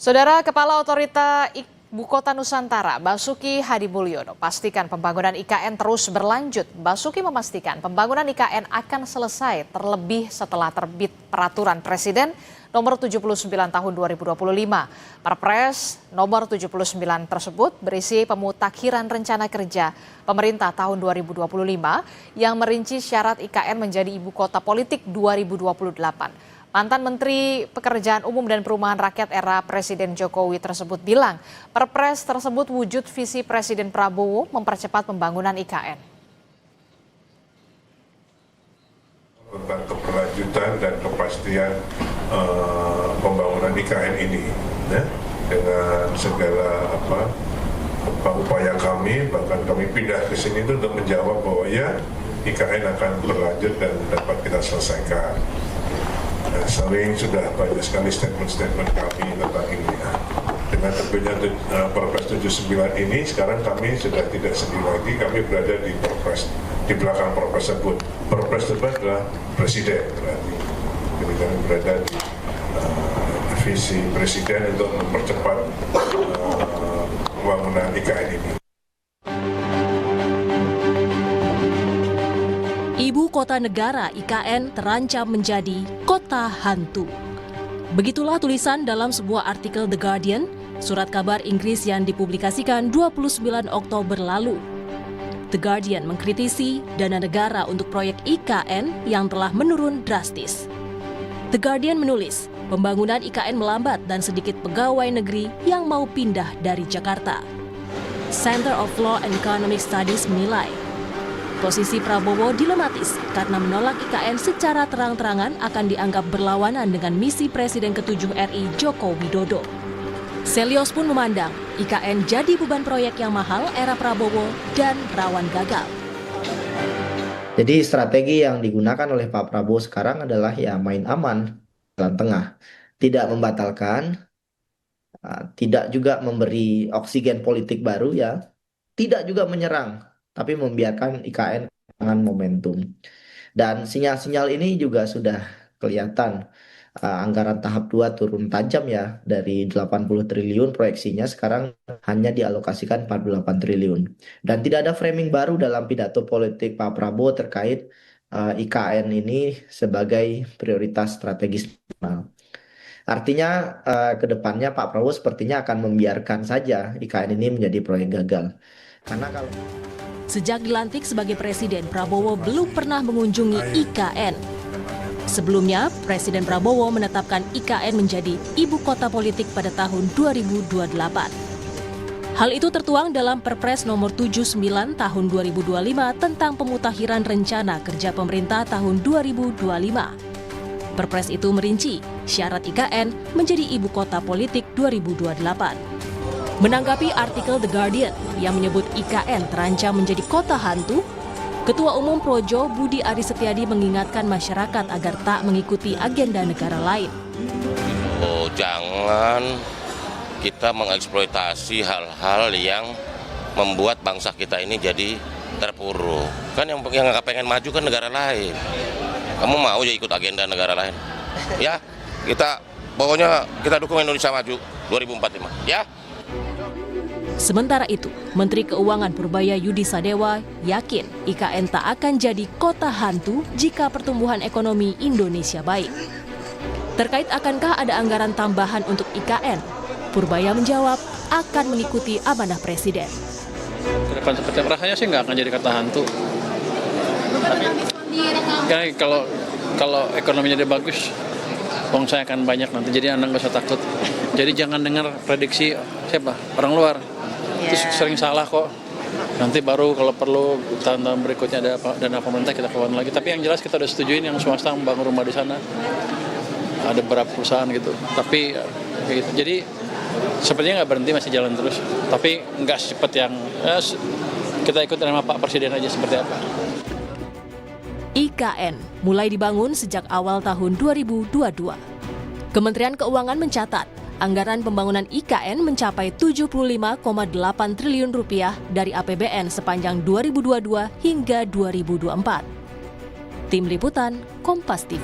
Saudara Kepala Otorita Ibu Kota Nusantara, Basuki Hadimulyono, pastikan pembangunan IKN terus berlanjut. Basuki memastikan pembangunan IKN akan selesai terlebih setelah terbit Peraturan Presiden Nomor 79 Tahun 2025. Perpres Nomor 79 tersebut berisi pemutakhiran rencana kerja pemerintah tahun 2025 yang merinci syarat IKN menjadi ibu kota politik 2028. Mantan Menteri Pekerjaan Umum dan Perumahan Rakyat era Presiden Jokowi tersebut bilang, Perpres tersebut wujud visi Presiden Prabowo mempercepat pembangunan IKN. Tentang keberlanjutan dan kepastian pembangunan IKN ini, ya, dengan segala upaya kami, bahkan kami pindah ke sini itu untuk menjawab bahwa ya IKN akan berlanjut dan dapat kita selesaikan. Sering sudah banyak sekali statement-statement kami tentang ini. Dengan terbitnya Perpres 79 ini, sekarang kami sudah tidak sedih lagi, kami berada di Perpres, di belakang Perpres tersebut. Perpres tersebut adalah Presiden, berarti. Jadi kami berada di visi Presiden untuk mempercepat pembangunan IKN ini. Ibu kota negara IKN terancam menjadi kota hantu. Begitulah tulisan dalam sebuah artikel The Guardian, surat kabar Inggris yang dipublikasikan 29 Oktober lalu. The Guardian mengkritisi dana negara untuk proyek IKN yang telah menurun drastis. The Guardian menulis, pembangunan IKN melambat dan sedikit pegawai negeri yang mau pindah dari Jakarta. Center of Law and Economic Studies menilai, posisi Prabowo dilematis karena menolak IKN secara terang-terangan akan dianggap berlawanan dengan misi Presiden ke-7 RI Joko Widodo. Selios pun memandang IKN jadi beban proyek yang mahal era Prabowo dan rawan gagal. Jadi strategi yang digunakan oleh Pak Prabowo sekarang adalah ya main aman, jalan tengah. Tidak membatalkan, tidak juga memberi oksigen politik baru ya, tidak juga menyerang, tapi membiarkan IKN kehilangan momentum. Dan sinyal-sinyal ini juga sudah kelihatan. Anggaran tahap 2 turun tajam ya, dari 80 triliun proyeksinya sekarang hanya dialokasikan 48 triliun. Dan tidak ada framing baru dalam pidato politik Pak Prabowo terkait IKN ini sebagai prioritas strategis nasional. Artinya ke depannya Pak Prabowo sepertinya akan membiarkan saja IKN ini menjadi proyek gagal. Karena kalau Sejak dilantik sebagai presiden, Prabowo belum pernah mengunjungi IKN. Sebelumnya, Presiden Prabowo menetapkan IKN menjadi ibu kota politik pada tahun 2028. Hal itu tertuang dalam Perpres Nomor 79 Tahun 2025 tentang pemutakhiran rencana kerja pemerintah tahun 2025. Perpres itu merinci syarat IKN menjadi ibu kota politik 2028. Menanggapi artikel The Guardian yang menyebut IKN terancam menjadi kota hantu, Ketua Umum Projo Budi Aris Setiadi mengingatkan masyarakat agar tak mengikuti agenda negara lain. Jangan kita mengeksploitasi hal-hal yang membuat bangsa kita ini jadi terpuruk. Kan yang nggak pengen maju kan negara lain. Kamu mau ya ikut agenda negara lain? Ya, pokoknya kita dukung Indonesia maju 2045. Ya. Sementara itu, Menteri Keuangan Purbaya Yudi Sadewa yakin IKN tak akan jadi kota hantu jika pertumbuhan ekonomi Indonesia baik. Terkait akankah ada anggaran tambahan untuk IKN, Purbaya menjawab akan mengikuti amanah Presiden. Ke depan seperti apa? Rasanya sih nggak akan jadi kota hantu. Tapi kalau ekonominya dia bagus, uang saya akan banyak nanti. Jadi Anda nggak usah takut. Jadi jangan dengar prediksi siapa orang luar. Itu sering salah kok. Nanti baru kalau perlu tahun-tahun berikutnya ada dana pemerintah kita keluarin lagi. Tapi yang jelas kita udah setujuin yang swasta membangun rumah di sana. Ada beberapa perusahaan gitu. Tapi gitu. Jadi sepertinya nggak berhenti, masih jalan terus. Tapi nggak secepat yang kita ikut sama Pak Presiden aja seperti apa. IKN mulai dibangun sejak awal tahun 2022. Kementerian Keuangan mencatat anggaran pembangunan IKN mencapai 75,8 triliun rupiah dari APBN sepanjang 2022 hingga 2024. Tim Liputan, Kompas TV.